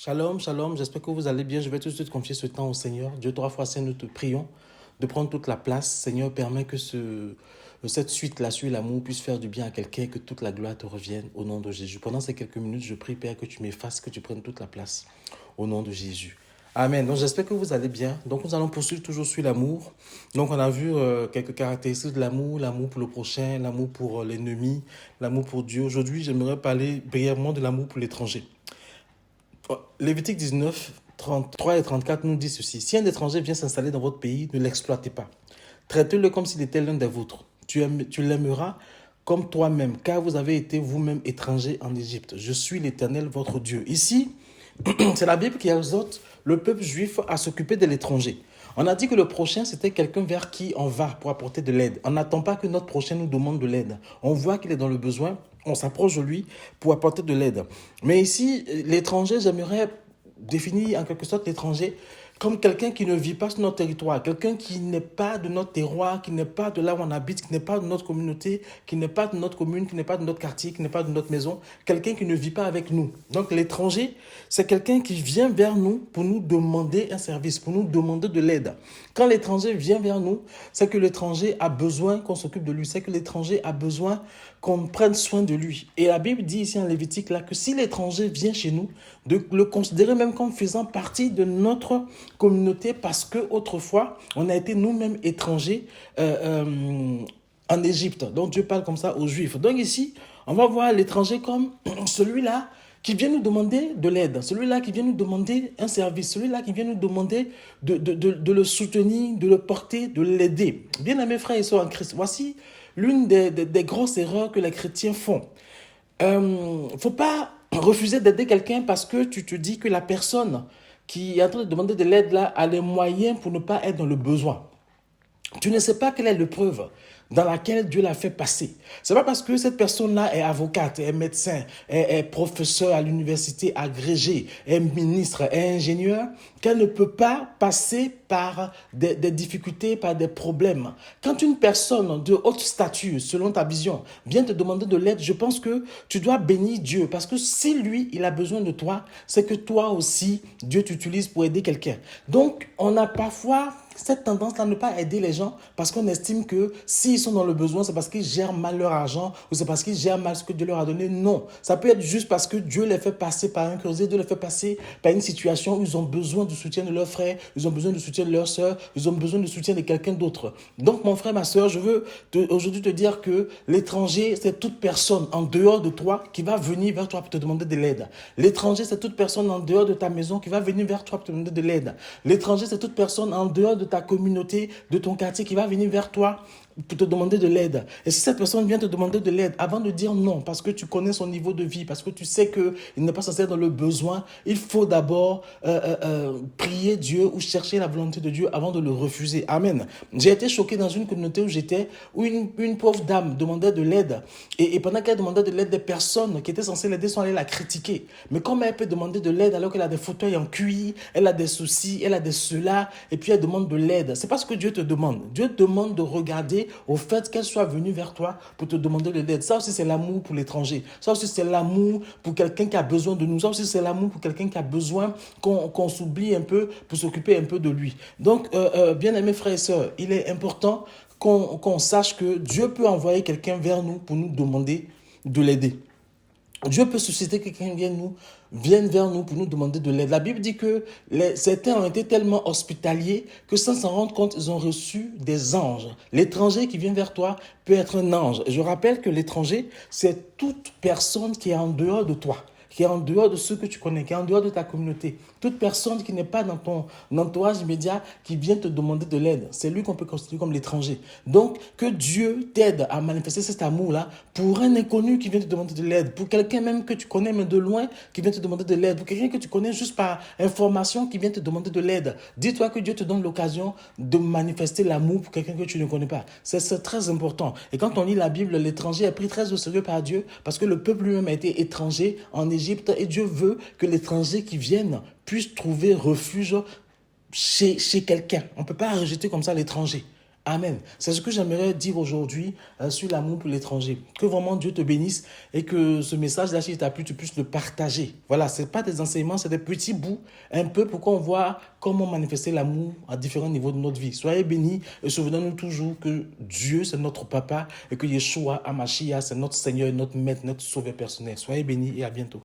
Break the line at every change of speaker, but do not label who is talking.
Shalom, shalom, j'espère que vous allez bien. Je vais tout de suite confier ce temps au Seigneur. Dieu, 3 fois Saint, nous te prions de prendre toute la place. Seigneur, permets que cette suite-là sur l'amour puisse faire du bien à quelqu'un, que toute la gloire te revienne au nom de Jésus. Pendant ces quelques minutes, je prie, Père, que tu m'effaces, que tu prennes toute la place au nom de Jésus. Amen. Donc, j'espère que vous allez bien. Donc, nous allons poursuivre toujours sur l'amour. Donc, on a vu quelques caractéristiques de l'amour, l'amour pour le prochain, l'amour pour l'ennemi, l'amour pour Dieu. Aujourd'hui, j'aimerais parler brièvement de l'amour pour l'étranger. Lévitique 19, 33 et 34 nous dit ceci. Si un étranger vient s'installer dans votre pays, ne l'exploitez pas. Traitez-le comme s'il était l'un des vôtres. Tu l'aimeras comme toi-même, car vous avez été vous-même étranger en Égypte. Je suis l'Éternel, votre Dieu. Ici, c'est la Bible qui exhorte le peuple juif à s'occuper de l'étranger. On a dit que le prochain, c'était quelqu'un vers qui on va pour apporter de l'aide. On n'attend pas que notre prochain nous demande de l'aide. On voit qu'il est dans le besoin, on s'approche de lui pour apporter de l'aide. Mais ici, l'étranger, j'aimerais définir en quelque sorte l'étranger comme quelqu'un qui ne vit pas sur notre territoire, quelqu'un qui n'est pas de notre terroir, qui n'est pas de là où on habite, qui n'est pas de notre communauté, qui n'est pas de notre commune, qui n'est pas de notre quartier, qui n'est pas de notre maison, quelqu'un qui ne vit pas avec nous. Donc l'étranger, c'est quelqu'un qui vient vers nous pour nous demander un service, pour nous demander de l'aide. Quand l'étranger vient vers nous, c'est que l'étranger a besoin qu'on s'occupe de lui, c'est que l'étranger a besoin qu'on prenne soin de lui. Et la Bible dit ici en Lévitique là, que si l'étranger vient chez nous, de le considérer même comme faisant partie de notre communauté, parce que autrefois on a été nous-mêmes étrangers en Égypte. Donc Dieu parle comme ça aux Juifs. Donc ici, on va voir l'étranger comme celui-là qui vient nous demander de l'aide, celui-là qui vient nous demander un service, celui-là qui vient nous demander de le soutenir, de le porter, de l'aider. Bien-aimés frères et sœurs en Christ, voici l'une des grosses erreurs que les chrétiens font. Il ne faut pas refuser d'aider quelqu'un parce que tu te dis que la personne qui est en train de demander de l'aide là a les moyens pour ne pas être dans le besoin. Tu ne sais pas quelle est l'épreuve dans laquelle Dieu l'a fait passer. Ce n'est pas parce que cette personne-là est avocate, est médecin, est professeur à l'université agrégé, est ministre, est ingénieur, qu'elle ne peut pas passer par des difficultés, par des problèmes. Quand une personne de haute stature, selon ta vision, vient te demander de l'aide, je pense que tu dois bénir Dieu. Parce que si lui, il a besoin de toi, c'est que toi aussi, Dieu t'utilise pour aider quelqu'un. Donc, on a parfois cette tendance à ne pas aider les gens parce qu'on estime que s'ils sont dans le besoin, c'est parce qu'ils gèrent mal leur argent ou c'est parce qu'ils gèrent mal ce que Dieu leur a donné. Non, ça peut être juste parce que Dieu les fait passer par un creuset, Dieu les fait passer par une situation où ils ont besoin du soutien de leurs frères, ils ont besoin du soutien de leurs sœurs, ils ont besoin du soutien de quelqu'un d'autre. Donc mon frère, ma sœur, je veux aujourd'hui te dire que l'étranger, c'est toute personne en dehors de toi qui va venir vers toi pour te demander de l'aide. L'étranger, c'est toute personne en dehors de ta maison qui va venir vers toi pour te demander de l'aide. L'étranger, c'est toute personne en dehors de ta communauté, de ton quartier qui va venir vers toi pour te demander de l'aide. Et si cette personne vient te demander de l'aide, avant de dire non, parce que tu connais son niveau de vie, parce que tu sais qu'il n'est pas censé être dans le besoin, il faut d'abord prier Dieu ou chercher la volonté de Dieu avant de le refuser. Amen. J'ai été choqué dans une communauté où une pauvre dame demandait de l'aide. Et pendant qu'elle demandait de l'aide, des personnes qui étaient censées l'aider sont allées la critiquer. Mais comment elle peut demander de l'aide alors qu'elle a des fauteuils en cuir, elle a des soucis, elle a des cela, et puis elle demande de l'aide? C'est pas ce que Dieu te demande. Dieu te demande de regarder au fait qu'elle soit venue vers toi pour te demander de l'aide. Ça aussi, c'est l'amour pour l'étranger. Ça aussi, c'est l'amour pour quelqu'un qui a besoin de nous. Ça aussi, c'est l'amour pour quelqu'un qui a besoin qu'on s'oublie un peu pour s'occuper un peu de lui. Donc, bien-aimés frères et sœurs, il est important qu'on sache que Dieu peut envoyer quelqu'un vers nous pour nous demander de l'aider. Dieu peut susciter que quelqu'un vienne vers nous pour nous demander de l'aide. La Bible dit que certains ont été tellement hospitaliers que sans s'en rendre compte, ils ont reçu des anges. L'étranger qui vient vers toi peut être un ange. Je rappelle que l'étranger, c'est toute personne qui est en dehors de toi, qui est en dehors de ceux que tu connais, qui est en dehors de ta communauté. Toute personne qui n'est pas dans ton entourage immédiat, qui vient te demander de l'aide, c'est lui qu'on peut considérer comme l'étranger. Donc, que Dieu t'aide à manifester cet amour-là pour un inconnu qui vient te demander de l'aide, pour quelqu'un même que tu connais, mais de loin, qui vient te demander de l'aide, pour quelqu'un que tu connais juste par information, qui vient te demander de l'aide. Dis-toi que Dieu te donne l'occasion de manifester l'amour pour quelqu'un que tu ne connais pas. C'est très important. Et quand on lit la Bible, l'étranger est pris très au sérieux par Dieu, parce que le peuple lui-même a été étranger en Égypte, et Dieu veut que l'étranger qui vienne puisse trouver refuge chez quelqu'un. On ne peut pas rejeter comme ça l'étranger. Amen. C'est ce que j'aimerais dire aujourd'hui sur l'amour pour l'étranger. Que vraiment Dieu te bénisse et que ce message-là, s'il t'a plu, tu puisses le partager. Voilà, ce n'est pas des enseignements, c'est des petits bouts, un peu pour qu'on voit comment manifester l'amour à différents niveaux de notre vie. Soyez bénis et souvenons-nous toujours que Dieu, c'est notre papa et que Yeshua Hamashiach, c'est notre Seigneur, notre Maître, notre Sauveur personnel. Soyez bénis et à bientôt.